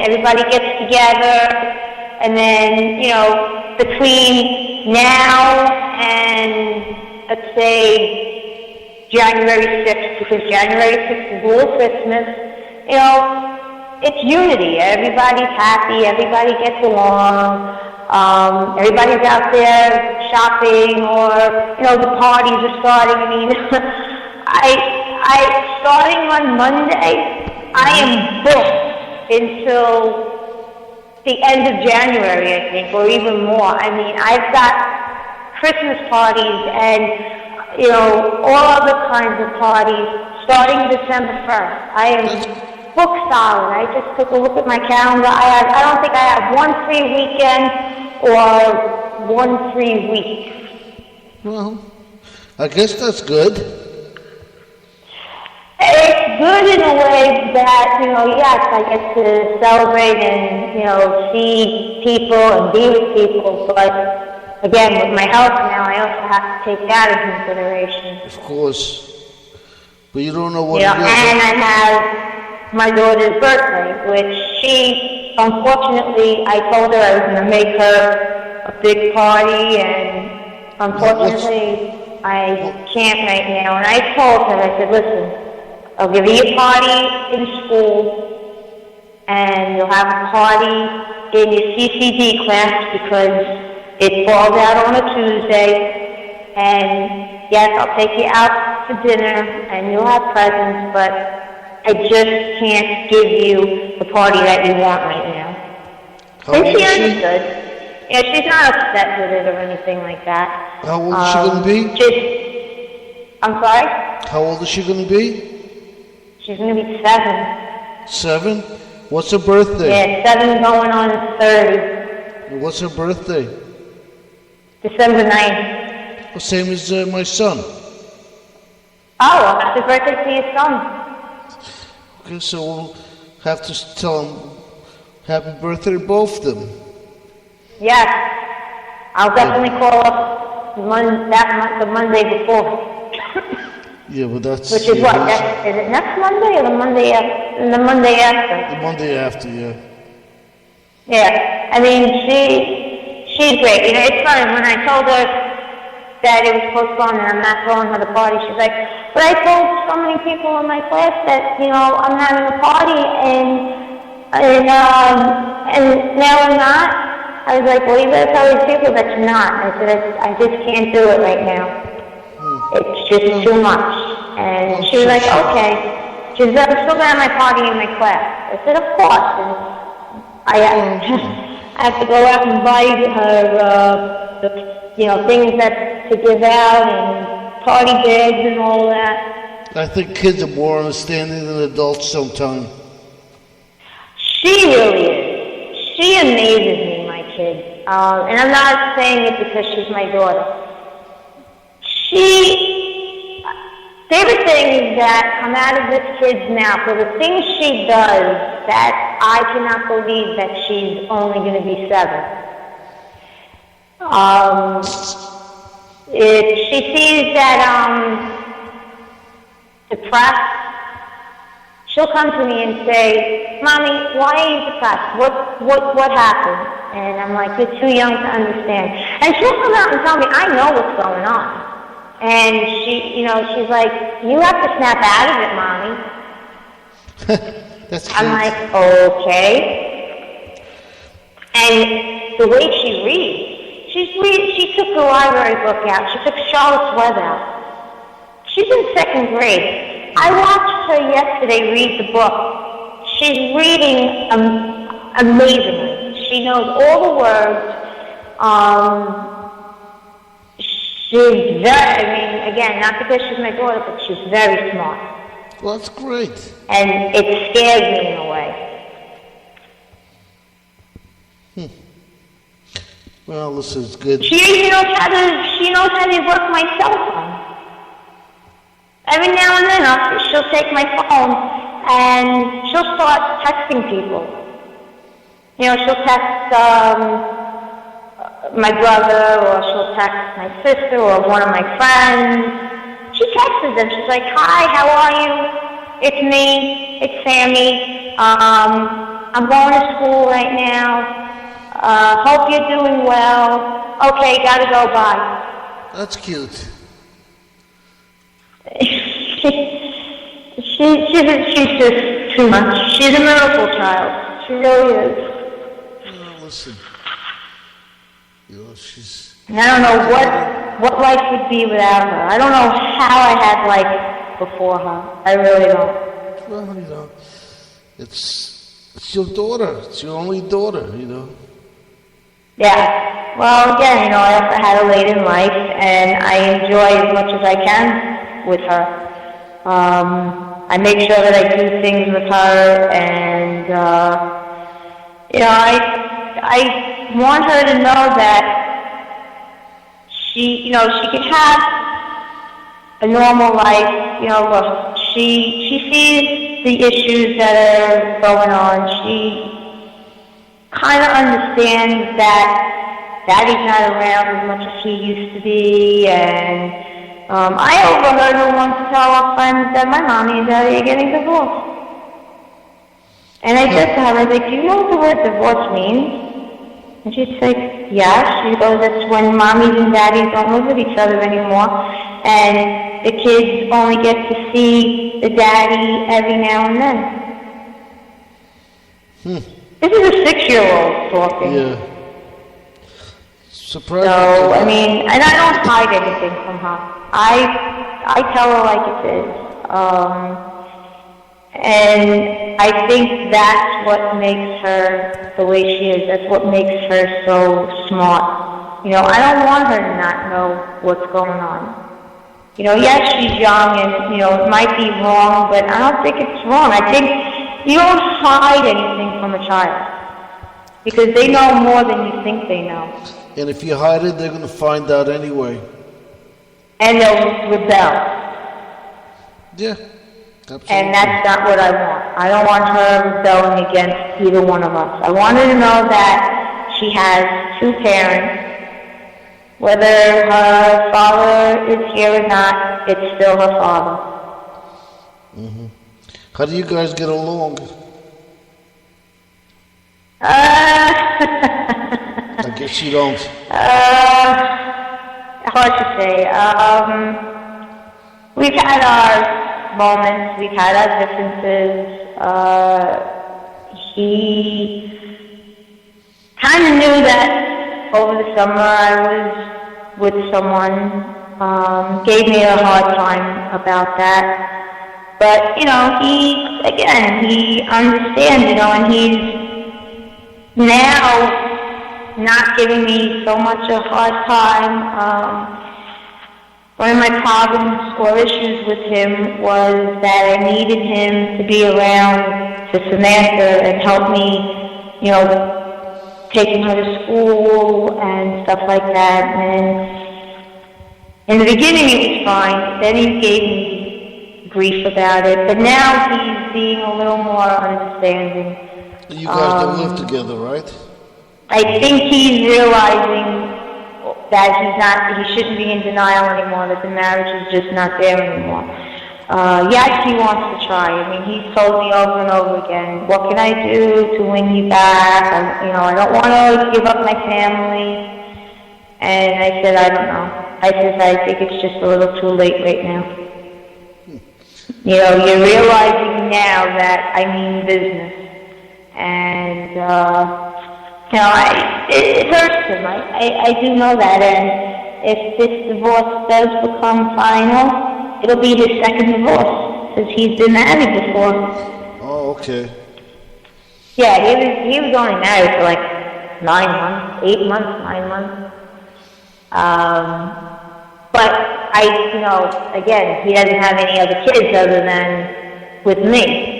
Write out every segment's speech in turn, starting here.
everybody gets together, and then, between now and, let's say, January 6th, because January 6th is Little Christmas, it's unity. Everybody's happy, everybody gets along, everybody's out there shopping, or, the parties are starting. I mean, I starting on Monday, I am booked until the end of January, I think, or even more. I mean, I've got Christmas parties and, all other kinds of parties starting December 1st. I am booked solid. I just took a look at my calendar. I don't think I have one free weekend or one free week. Well, I guess that's good. It's good in a way that, yes, I get to celebrate and, see people and be with people, but again, with my health now, I also have to take that into consideration. Of course. But you don't know what it is. And I have my daughter's birthday, which she, unfortunately, I told her I was going to make her a big party, and unfortunately, I can't right now. And I told her, I said, listen, I'll give you a party in school, and you'll have a party in your CCD class because it falls out on a Tuesday, and yes, I'll take you out to dinner, and you'll have presents, but I just can't give you the party that you want right now. And she understood. Yeah, she's not upset with it or anything like that. How old is she going to be? I'm sorry? How old is she going to be? She's going to be 7. 7? What's her birthday? Yeah, 7 going on 30. What's her birthday? December 9th. The same as my son. Oh, happy birthday to your son. Okay, so we'll have to tell him happy birthday to both of them. Yes. I'll definitely call up the Monday before. Yeah, but that's... Which is what? Is it next Monday or the Monday after? The Monday after. The Monday after, yeah. Yeah. I mean, she's great. It's funny, when I told her that it was postponed and I'm not throwing her the party, she's like, but I told so many people in my class that, I'm having a party and now I'm not. I was like, well, you better tell these people that you're not. I said, I just can't do it right now. It's just too much. And she was like, okay. She said, I'm still going to have my party in my class. I said, of course. And I have to go out and buy her, things that to give out and party bags and all that. I think kids are more understanding than adults sometimes. She really is. She amazes me, my kid. And I'm not saying it because she's my daughter. There are things that come out of this kid's mouth, or the things she does that I cannot believe that she's only going to be 7. If she sees that depressed, she'll come to me and say, Mommy, why are you depressed? What happened? And I'm like, you're too young to understand. And she'll come out and tell me, I know what's going on. And she's like, you have to snap out of it, Mommy. That's cute. I'm like, okay. And the way she reads, she took the library book out. She took Charlotte's Web out. She's in 2nd grade. I watched her yesterday read the book. She's reading amazingly. She knows all the words. She's again, not because she's my daughter, but she's very smart. Well, that's great. And it scares me in a way. Well, this is good. She knows how to work my cell phone. Every now and then she'll take my phone and she'll start texting people. She'll text my brother, or she'll text my sister or one of my friends. She texts them. She's like, hi, how are you? It's me. It's Sammy. I'm going to school right now. Hope you're doing well. Okay, gotta go, bye. That's cute. She's just too much. She's a miracle child. She really is. Listen, she's... And I don't know what life would be without her. I don't know how I had life before her. I really don't. Well, it's your daughter. It's your only daughter, Yeah. Well, again, I also had her late in life, and I enjoy as much as I can with her. I make sure that I do things with her, and I want her to know that she can have a normal life. Look, she sees the issues that are going on. She kind of understands that Daddy's not around as much as he used to be, and I overheard her once tell her friends that my mommy and Daddy are getting divorced. And I said to her, I was like, do you know what the word divorce means? And she'd say, yes. She goes, it's when mommies and daddies don't live with each other anymore, and the kids only get to see the daddy every now and then. This is a 6-year-old talking. Yeah. Surprising. So, and I don't hide anything from her. I tell her like it is. And I think that's what makes her the way she is. That's what makes her so smart. I don't want her to not know what's going on. Yes, she's young, and, it might be wrong, but I don't think it's wrong. I think you don't hide anything from a child, because they know more than you think they know. And if you hide it, they're going to find out anyway. And they'll rebel. Yeah, absolutely. And that's not what I want. I don't want her rebelling against either one of us. I want her to know that she has 2 parents. Whether her father is here or not, it's still her father. Mm-hmm. How do you guys get along? I guess you don't. Hard to say. We've had our moments. We've had our differences. He kind of knew that over the summer I was with someone. Gave me a hard time about that. But, he understands, and he's now not giving me so much a hard time. One of my problems or issues with him was that I needed him to be around for Samantha and help me, taking her to school and stuff like that. And in the beginning it was fine. Then he gave me grief about it. But now he's being a little more understanding. You guys don't live together, right? I think he's realizing that he shouldn't be in denial anymore, that the marriage is just not there anymore. Yes, he wants to try. He's told me over and over again, what can I do to win you back? I don't want to give up my family. And I said, I don't know. I think it's just a little too late right now. You're realizing now that I mean business. And, it hurts him. I do know that. And if this divorce does become final, it'll be his second divorce, because he's been married before. Oh, okay. Yeah, he was only married for like 9 months, 8 months, 9 months. But again, he doesn't have any other kids other than with me.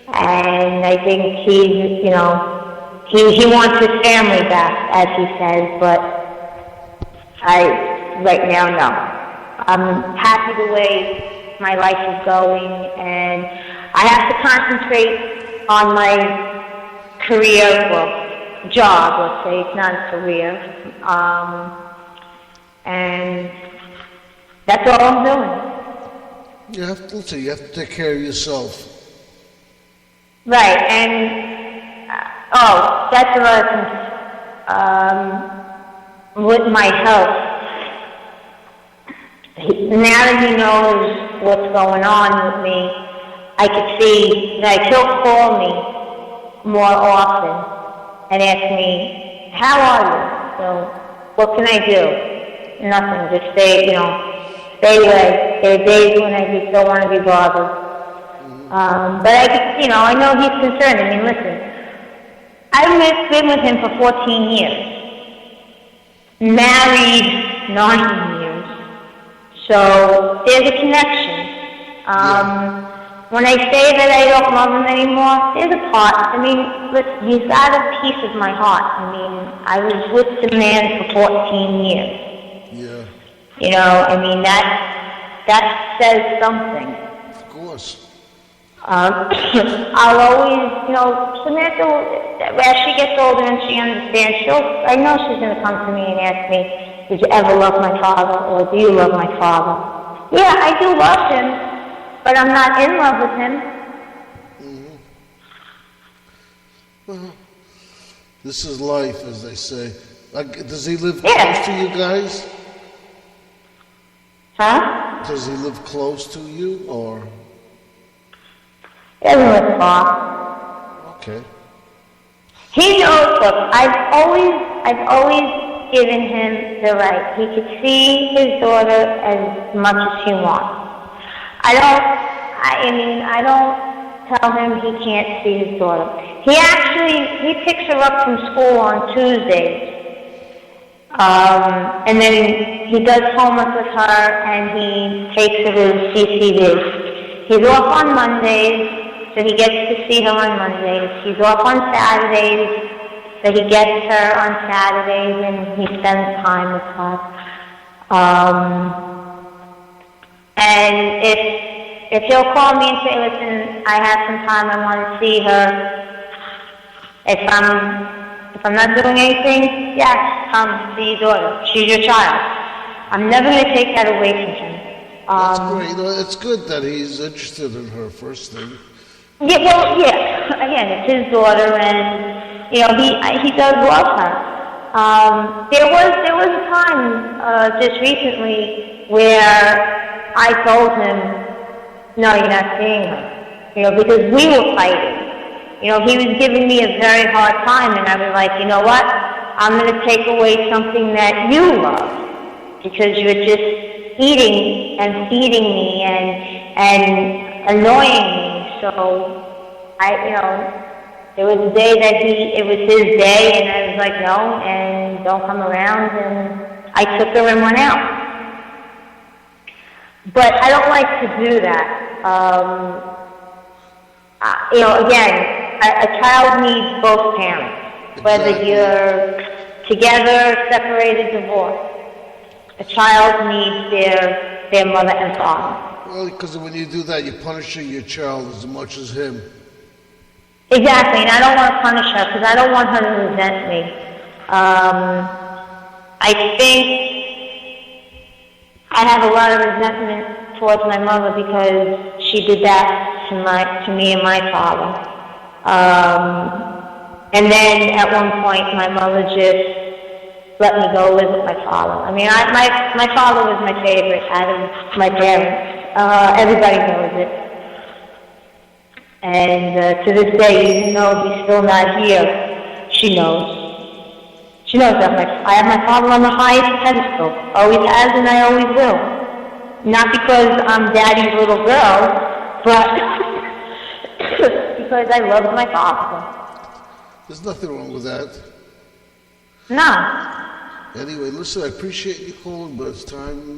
And I think he wants his family back, as he says, but right now, no. I'm happy the way my life is going, and I have to concentrate on my career, job, let's say. It's not a career. And that's all I'm doing. You have to take care of yourself. Right, and Oh, that's about with my health. Now that he knows what's going on with me, I could see that he'll call me more often and ask me, how are you? So, what can I do? Nothing, just stay away. There are days when I just don't want to be bothered. But I know he's concerned. I mean, listen, I've been with him for 14 years, married 9 years, so there's a connection. When I say that I don't love him anymore, there's a part. I mean, listen, he's got a piece of my heart. I mean, I was with the man for 14 years. Yeah. I mean, that says something. Of course. I'll always, Samantha, as she gets older and she understands, I know she's going to come to me and ask me, did you ever love my father, or do you love my father? Yeah, I do love him, but I'm not in love with him. Mm-hmm. Well, this is life, as they say. Does he live close to you guys? Huh? Does he live close to you, or? He doesn't live far. Okay. He knows, look, I've always given him the right. He could see his daughter as much as he wants. I don't tell him he can't see his daughter. He picks her up from school on Tuesdays. And then he does homework with her and he takes her to CCD. He's off on Mondays, so he gets to see her on Mondays. He's off on Saturdays, so he gets her on Saturdays and he spends time with her. And if he'll call me and say, listen, I have some time, I want to see her. If I'm not doing anything, yes, come see your daughter. She's your child. I'm never going to take that away from him. That's great. It's good that he's interested in her, first thing. Yeah, well, yeah. Again, it's his daughter, and he does love her. There was a time just recently where I told him, no, you're not seeing her, because we were fighting. He was giving me a very hard time, and I was like, you know what? I'm going to take away something that you love, because you're just eating and feeding me and annoying me. So, there was a day that it was his day, and I was like, no, and don't come around, and I took her and went out. But I don't like to do that. Again, a child needs both parents, whether you're together, separated, divorced. A child needs their mother and father. Well, because when you do that, you're punishing your child as much as him. Exactly, and I don't want to punish her because I don't want her to resent me. I think I have a lot of resentment towards my mother because she did that to me and my father. And then at one point, my mother just let me go live with my father. I mean, my father was my favorite out of my parents. Everybody knows it. And to this day, even though he's still not here, she knows. She knows that I have my father on the highest pedestal. Always has and I always will. Not because I'm daddy's little girl, but because I love my father. There's nothing wrong with that. No. Anyway, listen, I appreciate you calling, but it's time.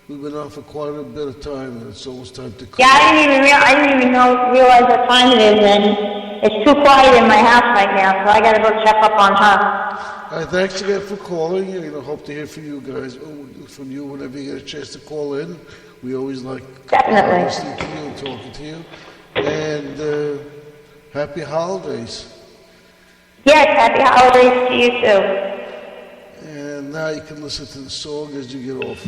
We've been on for quite a bit of time, and it's almost time to call. Yeah, I didn't even realize what time it is, and it's too quiet in my house right now, so I got to go check up on her. All right, thanks again for calling. Hope to hear from you guys, from you whenever you get a chance to call in. We always like listening to you and talking to you. And happy holidays. Yes, happy holidays to you too. And now you can listen to the song as you get off.